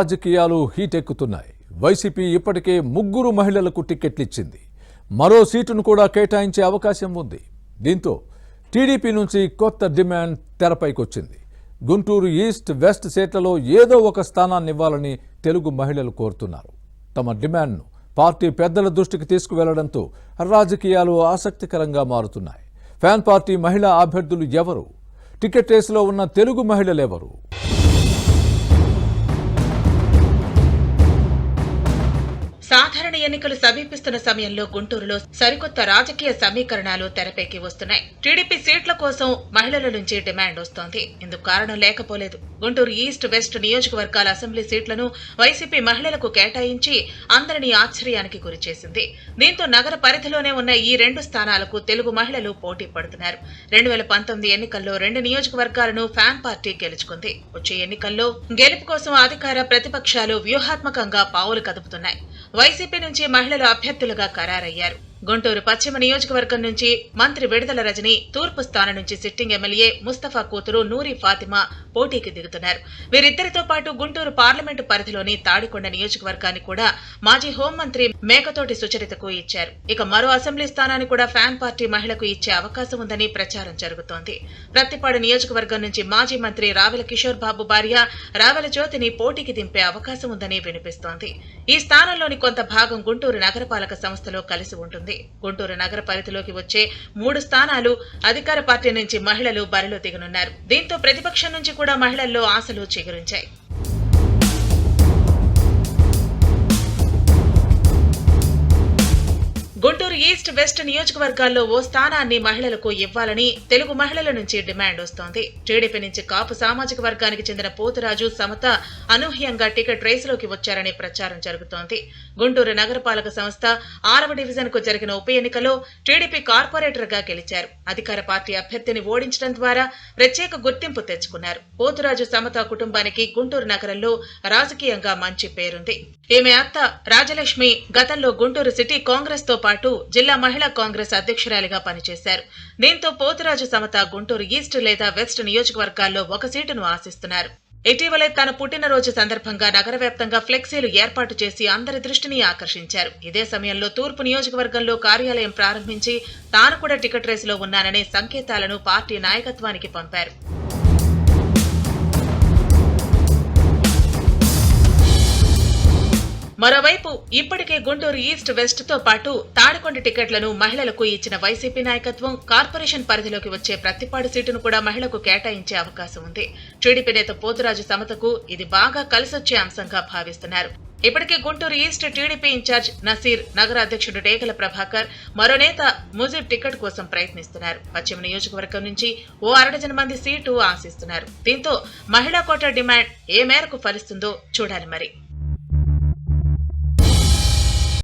రాజకీయాలు హీటెక్కుతున్నాయి. వైసీపీ ఇప్పటికే 3 మహిళలకు టికెట్లు ఇచ్చింది. మరో సీటును కూడా కేటాయించే అవకాశం ఉంది. దీంతో టీడీపీ నుంచి కొత్త డిమాండ్ తెరపైకొచ్చింది. గుంటూరు ఈస్ట్ వెస్ట్ సీట్లలో ఏదో ఒక స్థానాన్ని ఇవ్వాలని తెలుగు మహిళలు కోరుతున్నారు. తమ డిమాండ్ను పార్టీ పెద్దల దృష్టికి తీసుకువెళ్లడంతో రాజకీయాలు ఆసక్తికరంగా మారుతున్నాయి. ఫ్యాన్ పార్టీ మహిళా అభ్యర్థులు ఎవరు? టికెట్ రేసులో ఉన్న తెలుగు మహిళలెవరు? సాధారణ ఎన్నికలు సమీపిస్తున్న సమయంలో గుంటూరులో సరికొత్త రాజకీయ సమీకరణాలు తెరపైకి వస్తున్నాయి. టీడీపీ సీట్ల కోసం మహిళల నుంచి డిమాండ్ వస్తోంది. ఇందుకు కారణం లేకపోలేదు. గుంటూరు ఈస్ట్ వెస్ట్ నియోజకవర్గాల అసెంబ్లీ సీట్లను వైసీపీ మహిళలకు కేటాయించి అందరినీ ఆశ్చర్యానికి గురిచేసింది. దీంతో నగర పరిధిలోనే ఉన్న ఈ 2 స్థానాలకు తెలుగు మహిళలు పోటీ పడుతున్నారు. 2019 ఎన్నికల్లో 2 నియోజకవర్గాలను ఫ్యాన్ పార్టీ గెలుచుకుంది. వచ్చే ఎన్నికల్లో గెలుపు కోసం అధికార ప్రతిపక్షాలు వ్యూహాత్మకంగా పావులు కదుపుతున్నాయి. వైసీపీ నుంచి మహిళలు అభ్యర్థులుగా ఖరారయ్యారు. గుంటూరు పశ్చిమ నియోజకవర్గం నుంచి మంత్రి విడుదల రజని, తూర్పు స్థానం నుంచి సిట్టింగ్ ఎమ్మెల్యే ముస్తఫా కూతురు నూరి ఫాతిమా పోటీకి దిగుతున్నారు. వీరిద్దరితో పాటు గుంటూరు పార్లమెంటు పరిధిలోని తాడికొండ నియోజకవర్గాన్ని కూడా మాజీ హోంమంత్రి మేకతోటి సుచరితకు ఇచ్చారు. ఇక మరో అసెంబ్లీ స్థానాన్ని కూడా ఫ్యాన్ పార్టీ మహిళకు ఇచ్చే అవకాశం ఉందని ప్రచారం జరుగుతోంది. ప్రత్తిపాడు నియోజకవర్గం నుంచి మాజీ మంత్రి రావెల కిషోర్ బాబు భార్య రావెల జ్యోతిని పోటీకి దింపే అవకాశం ఉందని వినిపిస్తోంది. ఈ స్థానంలోని కొంత భాగం గుంటూరు నగరపాలక సంస్థలో కలిసి ఉంటుంది. గుంటూరు నగర పరిధిలోకి వచ్చే 3 స్థానాలు అధికార పార్టీ నుంచి మహిళలు బరిలో దిగనున్నారు. దీంతో ప్రతిపక్షం నుంచి కూడా మహిళల్లో ఆశలు చిగురించాయి. గుంటూరు ఈస్ట్ వెస్ట్ నియోజకవర్గాల్లో ఓ స్థానాన్ని మహిళలకు ఇవ్వాలని తెలుగు మహిళల నుంచి డిమాండ్ వస్తోంది. టీడీపీ నుంచి కాపు సామాజిక వర్గానికి చెందిన పోతురాజు, సమత అనూహ్యంగా టికెట్ రేసులోకి వచ్చారని ప్రచారం జరుగుతోంది. గుంటూరు నగరపాలక సంస్థ 6వ డివిజన్ కు జరిగిన ఉప ఎన్నికలో టీడీపీ కార్పొరేటర్ గా గెలిచారు. అధికార పార్టీ అభ్యర్థిని ఓడించడం ద్వారా ప్రత్యేక గుర్తింపు తెచ్చుకున్నారు. పోతురాజు, సమత కుటుంబానికి గుంటూరు నగరంలో రాజకీయంగా మంచి పేరుంది. ఈమె అత్త రాజలక్ష్మి గతంలో గుంటూరు సిటీ కాంగ్రెస్ తో పాటు జిల్లా మహిళా కాంగ్రెస్ అధ్యక్షురాలిగా పనిచేశారు. దీంతో పోతురాజు, సమత గుంటూరు ఈస్ట్ లేదా వెస్ట్ నియోజకవర్గాల్లో ఒక సీటును ఆశిస్తున్నారు. ఇటీవలే తన పుట్టినరోజు సందర్భంగా నగర వ్యాప్తంగా ఫ్లెక్సీలు ఏర్పాటు చేసి అందరి దృష్టిని ఆకర్షించారు. ఇదే సమయంలో తూర్పు నియోజకవర్గంలో కార్యాలయం ప్రారంభించి తాను కూడా టికెట్ రేసులో ఉన్నాననే సంకేతాలను పార్టీ నాయకత్వానికి పంపారు. మరోవైపు ఇప్పటికే గుంటూరు ఈస్ట్ వెస్ట్ తో పాటు తాడికొండ టికెట్లను మహిళలకు ఇచ్చిన వైసీపీ నాయకత్వం కార్పొరేషన్ పరిధిలోకి వచ్చే ప్రత్తిపాడు సీటును కూడా మహిళకు కేటాయించే అవకాశం ఉంది. టీడీపీ నేత పోతురాజు, సమతకు ఇది బాగా కలిసొచ్చే అంశంగా భావిస్తున్నారు. ఇప్పటికే Guntur east TDP incharge Naseer, నగర అధ్యక్షుడు డేగల ప్రభాకర్, మరో నేత ముజీబ్ టికెట్ కోసం ప్రయత్నిస్తున్నారు. పశ్చిమ నియోజకవర్గం నుంచి ఓ 1/2 డజన్ మంది సీటు ఆశిస్తున్నారు. దీంతో మహిళా కోటా డిమాండ్ ఏ మేరకు ఫలిస్తుందో చూడాలి మరి.